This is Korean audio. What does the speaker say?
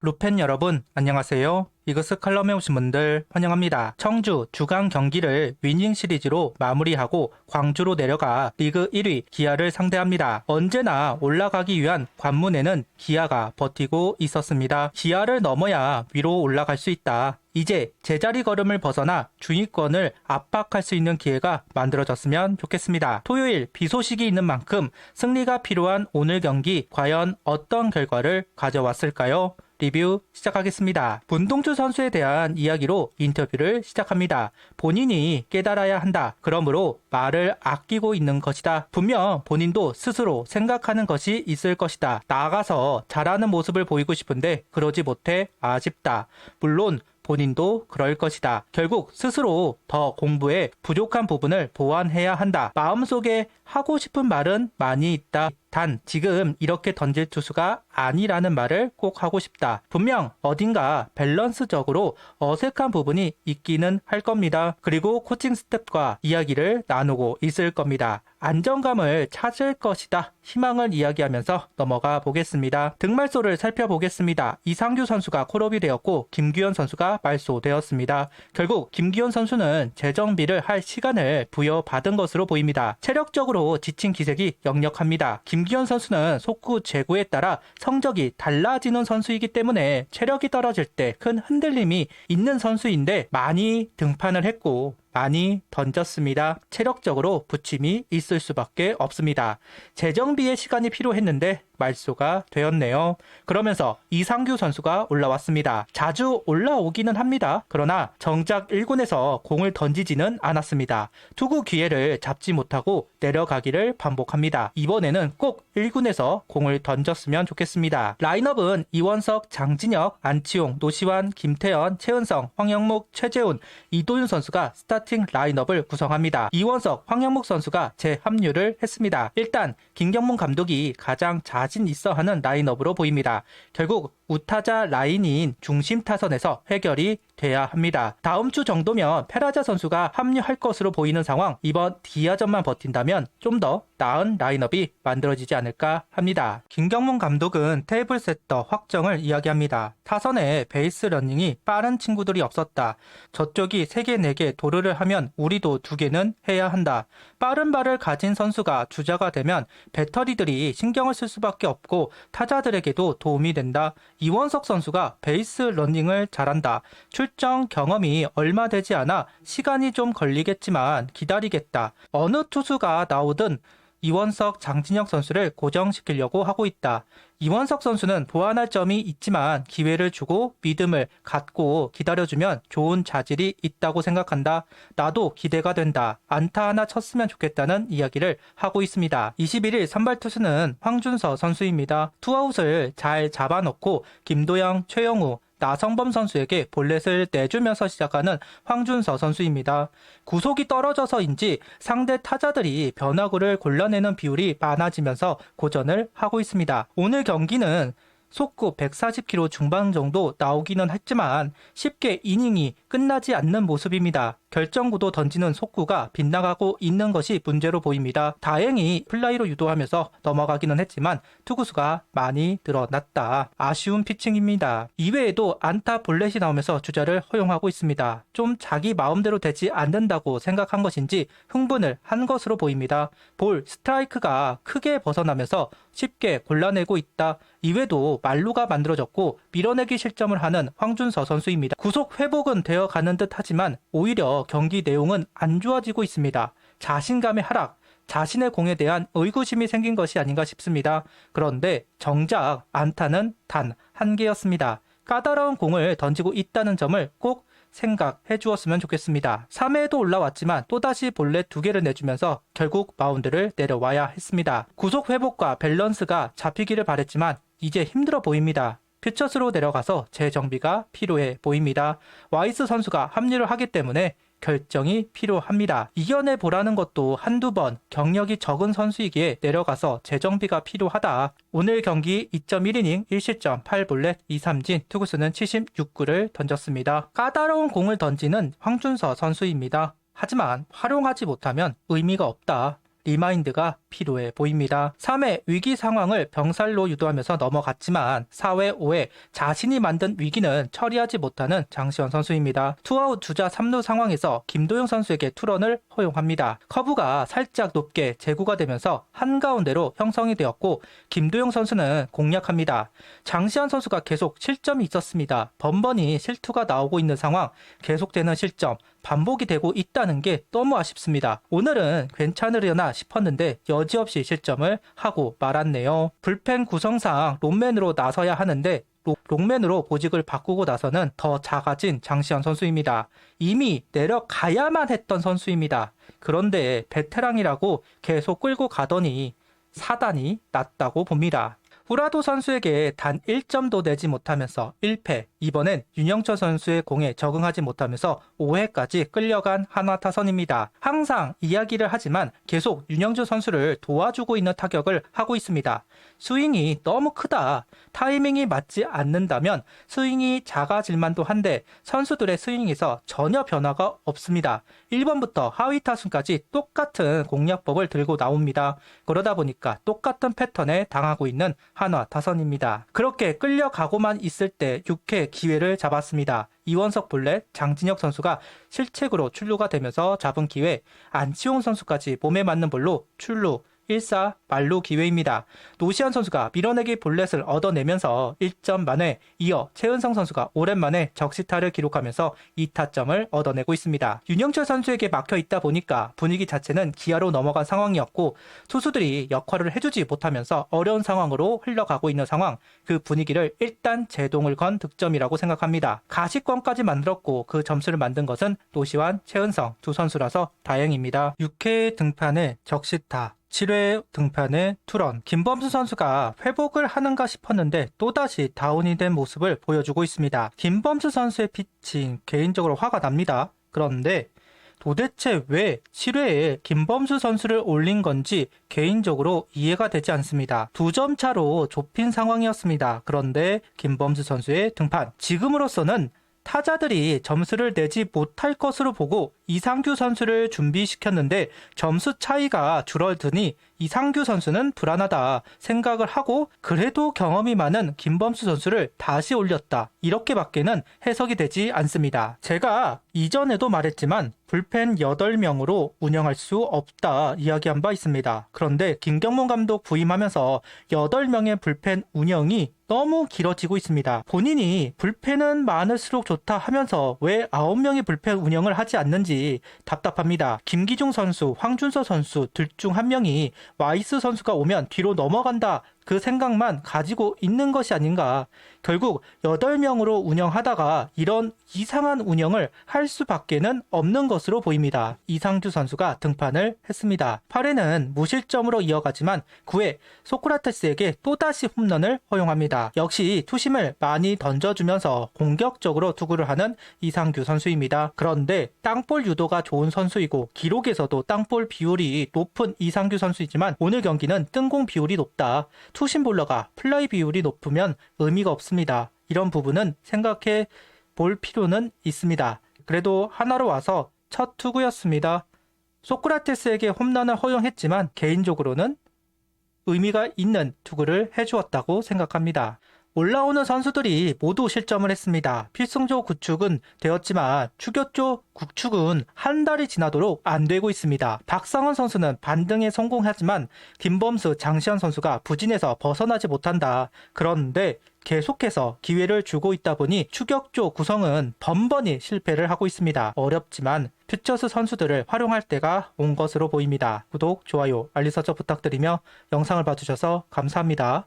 루펜 여러분 안녕하세요. 이그스 칼럼에 오신 분들 환영합니다. 청주 주간 경기를 위닝 시리즈로 마무리하고 광주로 내려가 리그 1위 기아를 상대합니다. 언제나 올라가기 위한 관문에는 기아가 버티고 있었습니다. 기아를 넘어야 위로 올라갈 수 있다. 이제 제자리 걸음을 벗어나 중위권을 압박할 수 있는 기회가 만들어졌으면 좋겠습니다. 토요일 비 소식이 있는 만큼 승리가 필요한 오늘 경기 과연 어떤 결과를 가져왔을까요? 리뷰 시작하겠습니다. 문동주 선수에 대한 이야기로 인터뷰를 시작합니다. 본인이 깨달아야 한다. 그러므로 말을 아끼고 있는 것이다. 분명 본인도 스스로 생각하는 것이 있을 것이다. 나아가서 잘하는 모습을 보이고 싶은데 그러지 못해 아쉽다. 물론 본인도 그럴 것이다. 결국 스스로 더 공부에 부족한 부분을 보완해야 한다. 마음속에 하고 싶은 말은 많이 있다. 단 지금 이렇게 던질 투수가 아니라는 말을 꼭 하고 싶다. 분명 어딘가 밸런스적으로 어색한 부분이 있기는 할 겁니다. 그리고 코칭 스태프과 이야기를 나누고 있을 겁니다. 안정감을 찾을 것이다. 희망을 이야기하면서 넘어가 보겠습니다. 득말소를 살펴보겠습니다. 이상규 선수가 콜업이 되었고 김규현 선수가 말소되었습니다. 결국 김규현 선수는 재정비를 할 시간을 부여받은 것으로 보입니다. 체력적으로 지친 기색이 역력합니다. 김기현 선수는 속구 제구에 따라 성적이 달라지는 선수이기 때문에 체력이 떨어질 때 큰 흔들림이 있는 선수인데 많이 등판을 했고 많이 던졌습니다. 체력적으로 부침이 있을 수밖에 없습니다. 재정비의 시간이 필요했는데 말소가 되었네요. 그러면서 이상규 선수가 올라왔습니다. 자주 올라오기는 합니다. 그러나 정작 1군에서 공을 던지지는 않았습니다. 투구 기회를 잡지 못하고 내려가기를 반복합니다. 이번에는 꼭 1군에서 공을 던졌으면 좋겠습니다. 라인업은 이원석, 장진혁, 안치홍, 노시환, 김태현, 최은성, 황영목, 최재훈, 이도윤 선수가 스타팅 라인업을 구성합니다. 이원석, 황영목 선수가 재합류를 했습니다. 일단 김경문 감독이 가장 자신 있어 하는 라인업으로 보입니다. 결국 우타자 라인인 중심 타선에서 해결이 돼야 합니다. 다음 주 정도면 페라자 선수가 합류할 것으로 보이는 상황, 이번 디아전만 버틴다면 좀 더 나은 라인업이 만들어지지 않을까 합니다. 김경문 감독은 테이블 세터 확정을 이야기합니다. 타선에 베이스 러닝이 빠른 친구들이 없었다. 저쪽이 3개, 4개 도루를 하면 우리도 2개는 해야 한다. 빠른 발을 가진 선수가 주자가 되면 배터리들이 신경을 쓸 수밖에 없고 타자들에게도 도움이 된다. 이원석 선수가 베이스 러닝을 잘한다. 출정 경험이 얼마 되지 않아 시간이 좀 걸리겠지만 기다리겠다. 어느 투수가 나오든 이원석, 장진혁 선수를 고정시키려고 하고 있다. 이원석 선수는 보완할 점이 있지만 기회를 주고 믿음을 갖고 기다려주면 좋은 자질이 있다고 생각한다. 나도 기대가 된다. 안타 하나 쳤으면 좋겠다는 이야기를 하고 있습니다. 21일 선발 투수는 황준서 선수입니다. 투아웃을 잘 잡아놓고 김도영, 최영우, 나성범 선수에게 볼넷을 내주면서 시작하는 황준서 선수입니다. 구속이 떨어져서인지 상대 타자들이 변화구를 골라내는 비율이 많아지면서 고전을 하고 있습니다. 오늘 경기는 속구 140km 중반 정도 나오기는 했지만 쉽게 이닝이 끝나지 않는 모습입니다. 결정구도 던지는 속구가 빗나가고 있는 것이 문제로 보입니다. 다행히 플라이로 유도하면서 넘어가기는 했지만 투구수가 많이 늘어났다. 아쉬운 피칭입니다. 이외에도 안타 볼넷이 나오면서 주자를 허용하고 있습니다. 좀 자기 마음대로 되지 않는다고 생각한 것인지 흥분을 한 것으로 보입니다. 볼, 스트라이크가 크게 벗어나면서 쉽게 골라내고 있다. 이외에도 말루가 만들어졌고 밀어내기 실점을 하는 황준서 선수입니다. 구속 회복은 되어 가는 듯 하지만 오히려 경기 내용은 안 좋아지고 있습니다. 자신감의 하락, 자신의 공에 대한 의구심이 생긴 것이 아닌가 싶습니다. 그런데 정작 안타는 단 1개였습니다. 까다로운 공을 던지고 있다는 점을 꼭 생각해 주었으면 좋겠습니다. 3회에도 올라왔지만 또다시 볼넷 2개를 내주면서 결국 마운드를 내려와야 했습니다. 구속 회복과 밸런스가 잡히기를 바랬지만 이제 힘들어 보입니다. 퓨처스로 내려가서 재정비가 필요해 보입니다. 와이스 선수가 합류를 하기 때문에 결정이 필요합니다. 이겨내보라는 것도 한두 번 경력이 적은 선수이기에 내려가서 재정비가 필요하다. 오늘 경기 2.1이닝 1실점 8볼넷 2삼진, 투구수는 76구를 던졌습니다. 까다로운 공을 던지는 황준서 선수입니다. 하지만 활용하지 못하면 의미가 없다. 리마인드가 필요해 보입니다. 3회 위기 상황을 병살로 유도하면서 넘어갔지만 4회, 5회 자신이 만든 위기는 처리하지 못하는 장시현 선수입니다. 투아웃 주자 3루 상황에서 김도영 선수에게 투런을 허용합니다. 커브가 살짝 높게 제구가 되면서 한가운데로 형성이 되었고 김도영 선수는 공략합니다. 장시현 선수가 계속 실점이 있었습니다. 번번이 실투가 나오고 있는 상황, 계속되는 실점, 반복이 되고 있다는 게 너무 아쉽습니다. 오늘은 괜찮으려나 싶었는데 여지없이 실점을 하고 말았네요. 불펜 구성상 롱맨으로 나서야 하는데 롱맨으로 보직을 바꾸고 나서는 더 작아진 장시현 선수입니다. 이미 내려가야만 했던 선수입니다. 그런데 베테랑이라고 계속 끌고 가더니 사단이 났다고 봅니다. 후라도 선수에게 단 1점도 내지 못하면서 1패, 이번엔 윤영철 선수의 공에 적응하지 못하면서 5회까지 끌려간 한화 타선입니다. 항상 이야기를 하지만 계속 윤영철 선수를 도와주고 있는 타격을 하고 있습니다. 스윙이 너무 크다, 타이밍이 맞지 않는다면 스윙이 작아질 만도 한데 선수들의 스윙에서 전혀 변화가 없습니다. 1번부터 하위 타순까지 똑같은 공략법을 들고 나옵니다. 그러다 보니까 똑같은 패턴에 당하고 있는 한화 타선입니다. 그렇게 끌려가고만 있을 때 6회 기회를 잡았습니다. 이원석 볼넷, 장진혁 선수가 실책으로 출루가 되면서 잡은 기회, 안치홍 선수까지 몸에 맞는 볼로 출루, 1사 만루 기회입니다. 노시안 선수가 밀어내기 볼넷을 얻어내면서 1점 만회, 이어 최은성 선수가 오랜만에 적시타를 기록하면서 2타점을 얻어내고 있습니다. 윤영철 선수에게 막혀 있다 보니까 분위기 자체는 기아로 넘어간 상황이었고 투수들이 역할을 해주지 못하면서 어려운 상황으로 흘러가고 있는 상황, 그 분위기를 일단 제동을 건 득점이라고 생각합니다. 가시권까지 만들었고 그 점수를 만든 것은 노시환, 최은성 두 선수라서 다행입니다. 6회 등판에 적시타, 7회 등판에 투런, 김범수 선수가 회복을 하는가 싶었는데 또다시 다운이 된 모습을 보여주고 있습니다. 김범수 선수의 피칭 개인적으로 화가 납니다. 그런데 도대체 왜 7회에 김범수 선수를 올린 건지 개인적으로 이해가 되지 않습니다. 2점 차로 좁힌 상황이었습니다. 그런데 김범수 선수의 등판, 지금으로서는 타자들이 점수를 내지 못할 것으로 보고 이상규 선수를 준비시켰는데 점수 차이가 줄어드니 이상규 선수는 불안하다 생각을 하고 그래도 경험이 많은 김범수 선수를 다시 올렸다, 이렇게밖에는 해석이 되지 않습니다. 제가 이전에도 말했지만 불펜 8명으로 운영할 수 없다 이야기한 바 있습니다. 그런데 김경문 감독 부임하면서 8명의 불펜 운영이 너무 길어지고 있습니다. 본인이 불펜은 많을수록 좋다 하면서 왜 9명의 불펜 운영을 하지 않는지 답답합니다. 김기중 선수, 황준서 선수 둘 중 한 명이 와이스 선수가 오면 뒤로 넘어간다, 그 생각만 가지고 있는 것이 아닌가. 결국 8명으로 운영하다가 이런 이상한 운영을 할 수밖에는 없는 것으로 보입니다. 이상규 선수가 등판을 했습니다. 8회는 무실점으로 이어가지만 9회 소크라테스에게 또다시 홈런을 허용합니다. 역시 투심을 많이 던져주면서 공격적으로 투구를 하는 이상규 선수입니다. 그런데 땅볼 유도가 좋은 선수이고 기록에서도 땅볼 비율이 높은 이상규 선수이지만 오늘 경기는 뜬공 비율이 높다, 투심 볼러가 플라이 비율이 높으면 의미가 없습니다. 이런 부분은 생각해 볼 필요는 있습니다. 그래도 하나로 와서 첫 투구였습니다. 소크라테스에게 홈런을 허용했지만 개인적으로는 의미가 있는 투구를 해주었다고 생각합니다. 올라오는 선수들이 모두 실점을 했습니다. 필승조 구축은 되었지만 추격조 구축은 한 달이 지나도록 안 되고 있습니다. 박상원 선수는 반등에 성공하지만 김범수, 장시현 선수가 부진에서 벗어나지 못한다. 그런데 계속해서 기회를 주고 있다 보니 추격조 구성은 번번이 실패를 하고 있습니다. 어렵지만 퓨처스 선수들을 활용할 때가 온 것으로 보입니다. 구독, 좋아요, 알림 설정 부탁드리며 영상을 봐주셔서 감사합니다.